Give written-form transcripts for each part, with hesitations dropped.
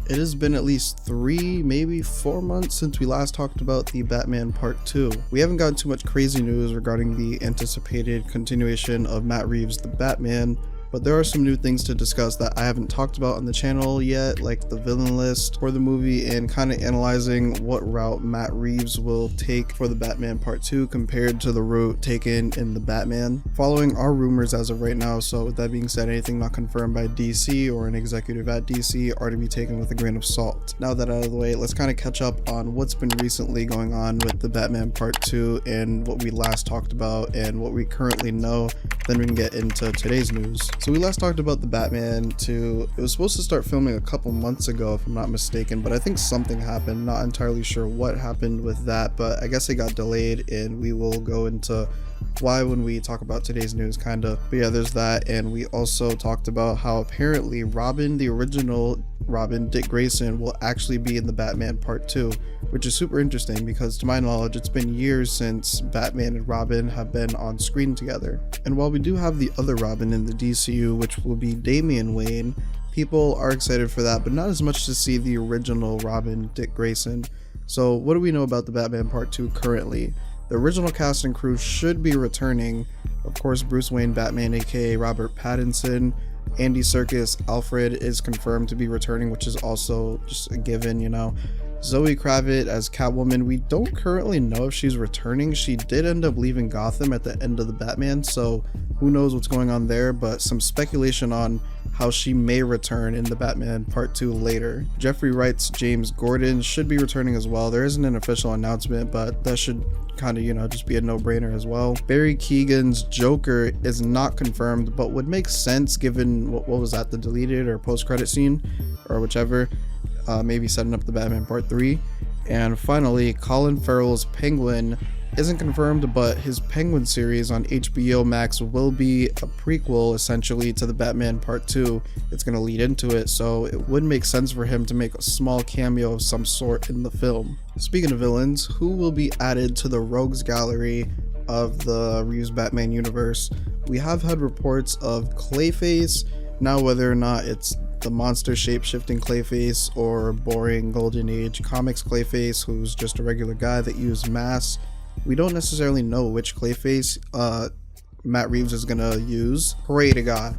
It has been at least 3, maybe 4 months since we last talked about the Batman Part 2. We haven't gotten too much crazy news regarding the anticipated continuation of Matt Reeves' The Batman, but there are some new things to discuss that I haven't talked about on the channel yet, like the villain list for the movie and kind of analyzing what route Matt Reeves will take for the Batman Part 2 compared to the route taken in the Batman. Following our rumors as of right now, so with that being said, anything not confirmed by DC or an executive at DC are to be taken with a grain of salt. Now that out of the way, let's kind of catch up on what's been recently going on with the Batman Part 2 and what we last talked about and what we currently know. Then we can get into today's news. So we last talked about the Batman 2. It was supposed to start filming a couple months ago if I'm not mistaken, but I think something happened. Not entirely sure what happened with that, but I guess it got delayed, and we will go into why when we talk about today's news kinda. But yeah, there's that, and we also talked about how apparently Robin, the original Robin, Dick Grayson, will actually be in the Batman Part 2, which is super interesting because to my knowledge it's been years since Batman and Robin have been on screen together. And while we do have the other Robin in the DCU, which will be Damian Wayne, people are excited for that, but not as much to see the original Robin, Dick Grayson. So what do we know about the Batman Part 2 currently? The original cast and crew should be returning. Of course, Bruce Wayne Batman aka Robert Pattinson, Andy Serkis Alfred is confirmed to be returning, which is also just a given, you know. Zoe Kravitz as Catwoman, we don't currently know if she's returning. She did end up leaving Gotham at the end of the Batman, so who knows what's going on there, but some speculation on how she may return in the Batman Part 2 later. Jeffrey Wright's James Gordon should be returning as well. There isn't an official announcement, but that should kind of, you know, just be a no-brainer as well. Barry Keoghan's Joker is not confirmed, but would make sense given what was that, the deleted or post-credit scene or whichever, maybe setting up the Batman Part 3. And finally, Colin Farrell's Penguin isn't confirmed, but his Penguin series on HBO Max will be a prequel essentially to the Batman Part 2. It's going to lead into it, so it would make sense for him to make a small cameo of some sort in the film. Speaking of villains, who will be added to the rogues gallery of the Reeves Batman universe? We have had reports of Clayface. Now whether or not it's the monster shape-shifting Clayface or boring Golden Age comics Clayface who's just a regular guy that used masks, we don't necessarily know which Clayface Matt Reeves is gonna use. Pray to God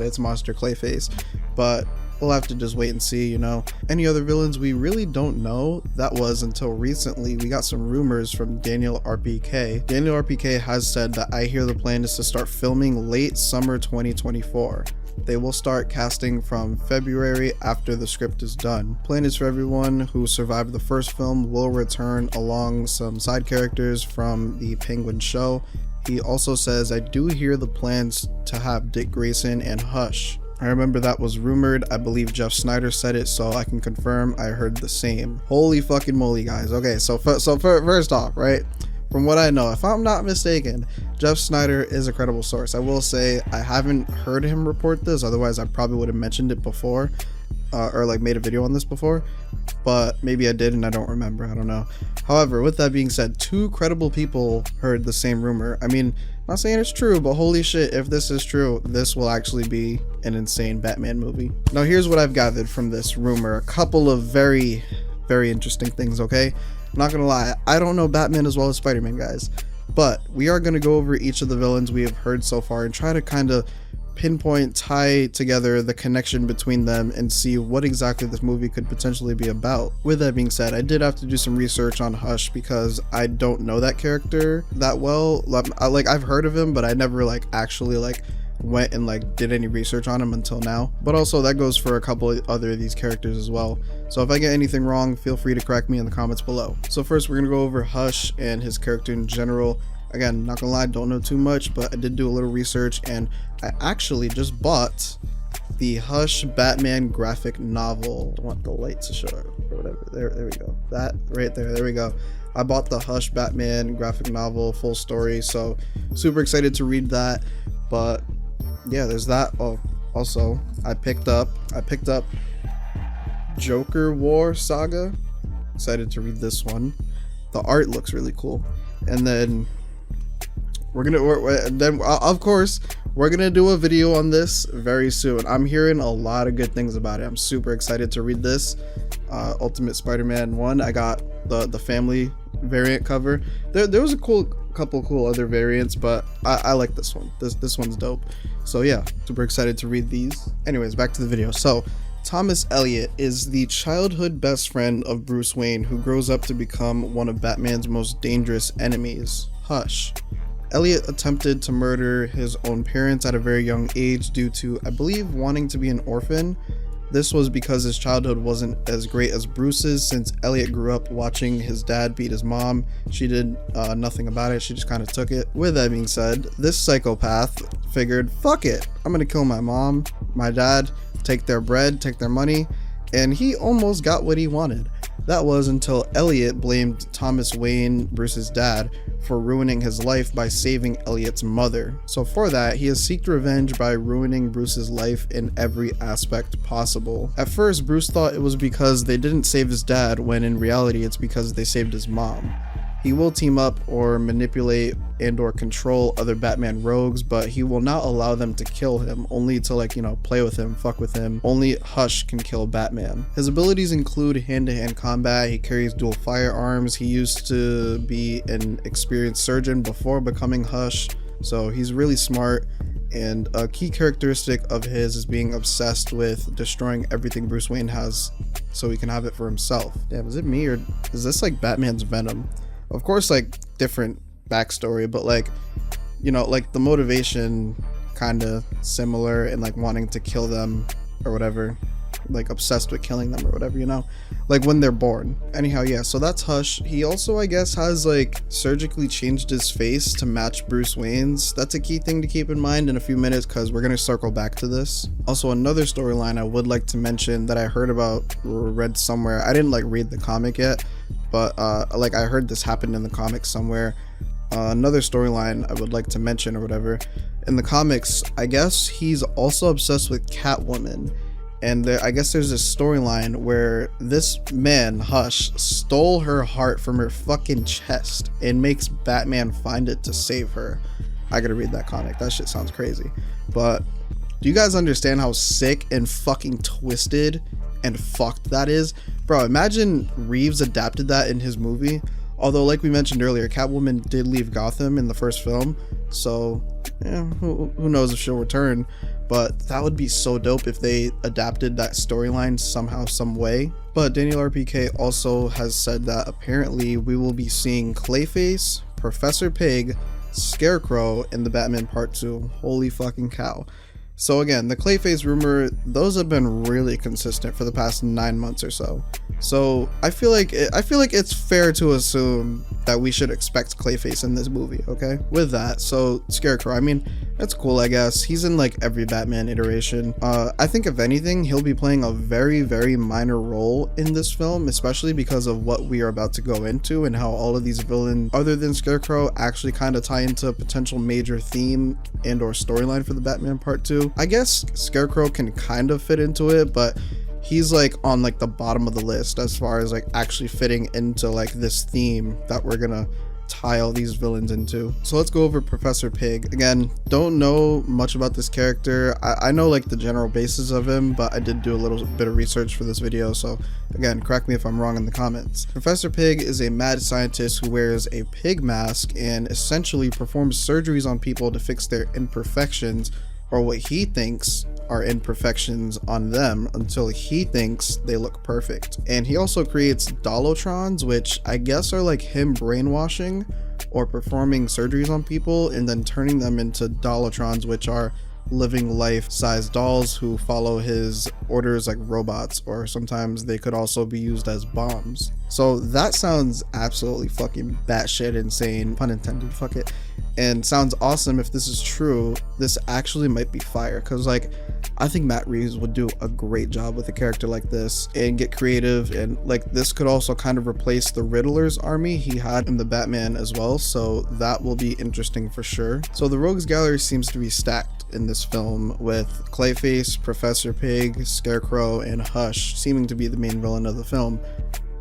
it's Monster Clayface, but we'll have to just wait and see, you know. Any other villains we really don't know. That was until recently we got some rumors from Daniel RPK. Daniel RPK has said that I hear the plan is to start filming late summer 2024. They will start casting from February after the script is done. Plan is for everyone who survived the first film will return along some side characters from the Penguin show. He also says, I do hear the plans to have Dick Grayson and Hush. I remember that was rumored. I believe Jeff Snyder said it, so I can confirm I heard the same. Holy fucking moly, guys. Okay, so first off, right? From what I know, if I'm not mistaken, Jeff Snyder is a credible source. I will say I haven't heard him report this, otherwise I probably would have mentioned it before, or like made a video on this before, but maybe I did and I don't remember, I don't know. However, with that being said, 2 credible people heard the same rumor. I mean, I'm not saying it's true, but holy shit, if this is true, this will actually be an insane Batman movie. Now here's what I've gathered from this rumor, a couple of very, very interesting things, okay? I'm not gonna lie, I don't know Batman as well as Spider-Man, guys, but we are gonna go over each of the villains we have heard so far and try to kind of pinpoint, tie together the connection between them and see what exactly this movie could potentially be about. With that being said, I did have to do some research on Hush because I don't know that character that well. I've heard of him, but I never actually went and did any research on him until now. But also that goes for a couple of other of these characters as well, so if I get anything wrong, feel free to correct me in the comments below. So first we're gonna go over Hush and his character in general. Again, not gonna lie, don't know too much, but I did do a little research and I actually just bought the Hush Batman graphic novel. I want the light to show it or whatever. There we go. That right there we go. I bought the Hush Batman graphic novel full story, so super excited to read that. But yeah, there's that. Oh, also I picked up Joker War Saga. Excited to read this one. The art looks really cool. And then Of course, we're gonna do a video on this very soon. I'm hearing a lot of good things about it. I'm super excited to read this. Ultimate Spider-Man 1. I got the family variant cover. There was a couple cool other variants, but I like this one. This one's dope. So yeah, super excited to read these. Anyways, back to the video. So Thomas Elliot is the childhood best friend of Bruce Wayne, who grows up to become one of Batman's most dangerous enemies, Hush. Elliot attempted to murder his own parents at a very young age due to, I believe, wanting to be an orphan. This was because his childhood wasn't as great as Bruce's, since Elliot grew up watching his dad beat his mom. She did nothing about it, she just kind of took it. With that being said, this psychopath figured, fuck it, I'm gonna kill my mom, my dad, take their bread, take their money, and he almost got what he wanted. That was until Elliot blamed Thomas Wayne, Bruce's dad, for ruining his life by saving Elliot's mother. So for that, he has sought revenge by ruining Bruce's life in every aspect possible. At first, Bruce thought it was because they didn't save his dad, when in reality it's because they saved his mom. He will team up or manipulate and or control other Batman rogues, but he will not allow them to kill him, only to play with him, fuck with him. Only Hush can kill Batman. His abilities include hand-to-hand combat, he carries dual firearms, he used to be an experienced surgeon before becoming Hush, so he's really smart. And a key characteristic of his is being obsessed with destroying everything Bruce Wayne has so he can have it for himself. Damn, is it me, or is this like Batman's Venom? Of course, different backstory, but the motivation kind of similar, and wanting to kill them or whatever, obsessed with killing them or whatever, when they're born. Anyhow, yeah, so that's Hush. He also, I guess, has surgically changed his face to match Bruce Wayne's. That's a key thing to keep in mind in a few minutes, because we're going to circle back to this. Also, another storyline I would like to mention that I heard about or read somewhere. I didn't read the comic yet, but I heard this happened in the comics somewhere. Another storyline I would like to mention or whatever, in the comics, I guess he's also obsessed with Catwoman. And I guess there's this storyline where this man, Hush, stole her heart from her fucking chest and makes Batman find it to save her. I gotta read that comic. That shit sounds crazy. But do you guys understand how sick and fucking twisted and fucked that is? Bro, imagine Reeves adapted that in his movie. Although, like we mentioned earlier, Catwoman did leave Gotham in the first film, so yeah, who knows if she'll return. But that would be so dope if they adapted that storyline somehow, some way. But Daniel RPK also has said that apparently we will be seeing Clayface, Professor Pig, Scarecrow in the Batman Part 2. Holy fucking cow. So again, the Clayface rumor, those have been really consistent for the past 9 months or so. So I feel like it's fair to assume that we should expect Clayface in this movie, okay? With that, so Scarecrow, I mean, that's cool, I guess. He's in every Batman iteration. I think if anything, he'll be playing a very, very minor role in this film, especially because of what we are about to go into and how all of these villains, other than Scarecrow, actually kind of tie into a potential major theme and or storyline for the Batman Part 2. I guess Scarecrow can kind of fit into it, but he's on the bottom of the list as far as actually fitting into this theme that we're gonna tie all these villains into. So let's go over Professor Pig. Again, don't know much about this character. I know the general basis of him, but I did do a little bit of research for this video, so again, correct me if I'm wrong in the comments. Professor Pig is a mad scientist who wears a pig mask and essentially performs surgeries on people to fix their imperfections, or what he thinks are imperfections on them, until he thinks they look perfect. And he also creates Dolotrons, which I guess are him brainwashing or performing surgeries on people and then turning them into Dolotrons, which are living life-size dolls who follow his orders like robots, or sometimes they could also be used as bombs. So that sounds absolutely fucking batshit insane, pun intended, fuck it, and sounds awesome. If this is true, this actually might be fire, because I think Matt Reeves would do a great job with a character like this and get creative, and this could also kind of replace the Riddler's army he had in the Batman as well, so that will be interesting for sure. So the Rogues Gallery seems to be stacked in this film, with Clayface, Professor Pig, Scarecrow, and Hush seeming to be the main villain of the film.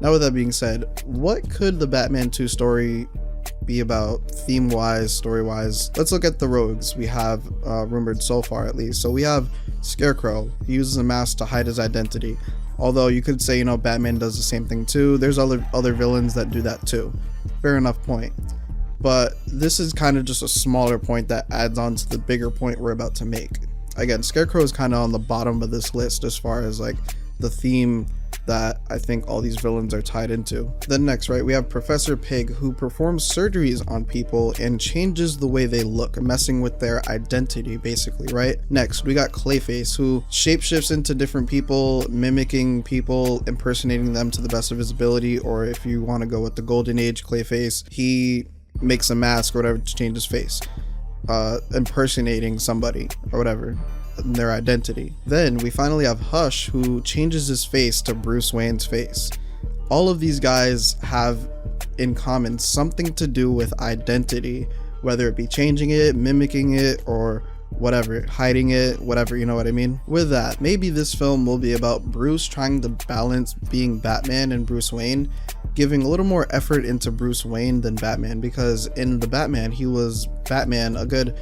Now with that being said, what could the Batman 2 story be about theme-wise, story-wise. Let's look at the rogues we have rumored so far, at least. So we have Scarecrow. He uses a mask to hide his identity. Although you could say, you know, Batman does the same thing too. There's other villains that do that too. Fair enough point. But this is kind of just a smaller point that adds on to the bigger point we're about to make. Again, Scarecrow is kind of on the bottom of this list as far as like the theme that I think all these villains are tied into. Then next, right, we have Professor Pig, who performs surgeries on people and changes the way they look, messing with their identity basically, right? Next, we got Clayface, who shapeshifts into different people, mimicking people, impersonating them to the best of his ability, or if you want to go with the Golden Age Clayface, he makes a mask or whatever to change his face, impersonating somebody or whatever, their identity. Then we finally have Hush, who changes his face to Bruce Wayne's face. All of these guys have in common something to do with identity, whether it be changing it, mimicking it, or whatever, hiding it, whatever, you know what I mean? With that, maybe this film will be about Bruce trying to balance being Batman and Bruce Wayne, giving a little more effort into Bruce Wayne than Batman, because in the Batman, he was Batman a good,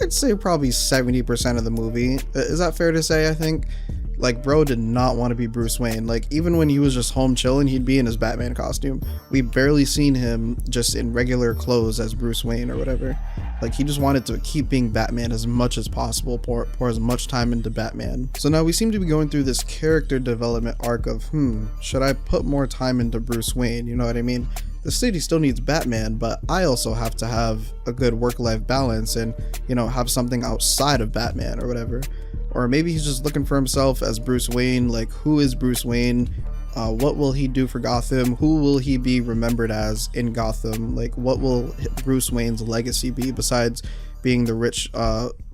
I'd say probably 70% of the movie. Is that fair to say? I think like bro did not want to be Bruce Wayne. Like even when he was just home chilling, he'd be in his Batman costume. We barely seen him just in regular clothes as Bruce Wayne or whatever. Like he just wanted to keep being Batman as much as possible, pour as much time into Batman. So now we seem to be going through this character development arc of should I put more time into Bruce Wayne, you know what I mean? The city still needs Batman, but I also have to have a good work-life balance and, you know, have something outside of Batman or whatever. Or maybe he's just looking for himself as Bruce Wayne. Like, who is Bruce Wayne? What will he do for Gotham? Who will he be remembered as in Gotham? Like, what will Bruce Wayne's legacy be besides being the rich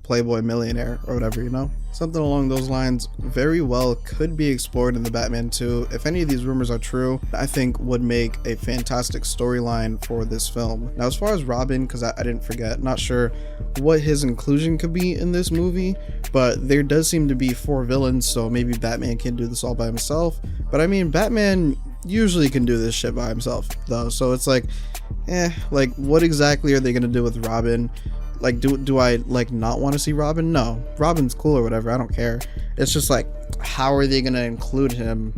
playboy millionaire or whatever, you know? Something along those lines very well could be explored in the Batman 2. If any of these rumors are true, I think would make a fantastic storyline for this film. Now, as far as Robin, because I didn't forget, not sure what his inclusion could be in this movie, but there does seem to be 4 villains, so maybe Batman can do this all by himself. But I mean, Batman usually can do this shit by himself though, so it's like, like what exactly are they gonna do with Robin? Like, do I like not want to see Robin? No, Robin's cool or whatever, I don't care. It's just like, how are they gonna include him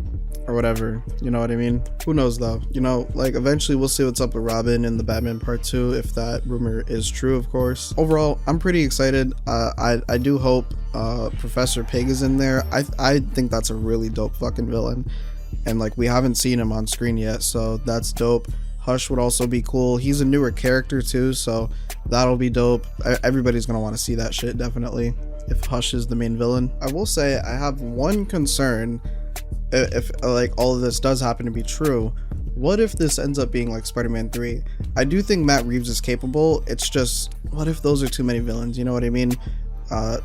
or whatever, you know what I mean? Who knows though, you know, like eventually we'll see what's up with Robin in the Batman Part 2 if that rumor is true, of course. Overall, I'm pretty excited. I do hope Professor Pig is in there. I think that's a really dope fucking villain, and like we haven't seen him on screen yet, so that's dope. Hush would also be cool. He's a newer character too, so that'll be dope. Everybody's gonna want to see that shit, definitely, if Hush is the main villain. I will say I have one concern. If like all of this does happen to be true, what if this ends up being like Spider-Man 3? I do think Matt Reeves is capable. It's just, what if those are too many villains, you know what I mean?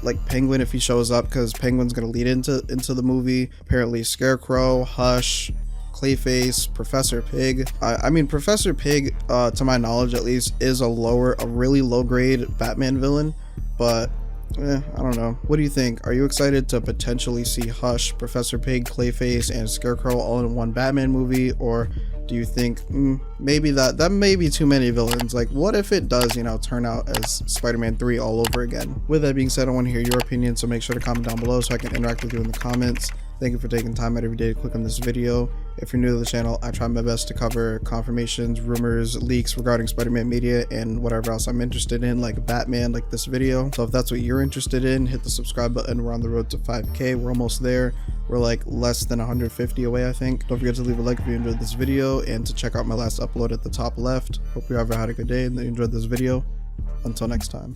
Like Penguin, if he shows up, because Penguin's gonna lead into the movie. Apparently Scarecrow, Hush, Clayface, Professor Pig. I mean, Professor Pig, to my knowledge at least, is a really low grade Batman villain, but I don't know. What do you think? Are you excited to potentially see Hush, Professor Pig, Clayface, and Scarecrow all in one Batman movie, or do you think maybe that may be too many villains? Like, what if it does, you know, turn out as Spider-Man 3 all over again? With that being said, I want to hear your opinion, so make sure to comment down below so I can interact with you in the comments. Thank you for taking time out every day to click on this video. If you're new to the channel, I try my best to cover confirmations, rumors, leaks regarding Spider-Man media, and whatever else I'm interested in, like Batman, like this video. So if that's what you're interested in, hit the subscribe button. We're on the road to 5K. We're almost there. We're like less than 150 away, I think. Don't forget to leave a like if you enjoyed this video, and to check out my last upload at the top left. Hope you ever had a good day and that you enjoyed this video. Until next time.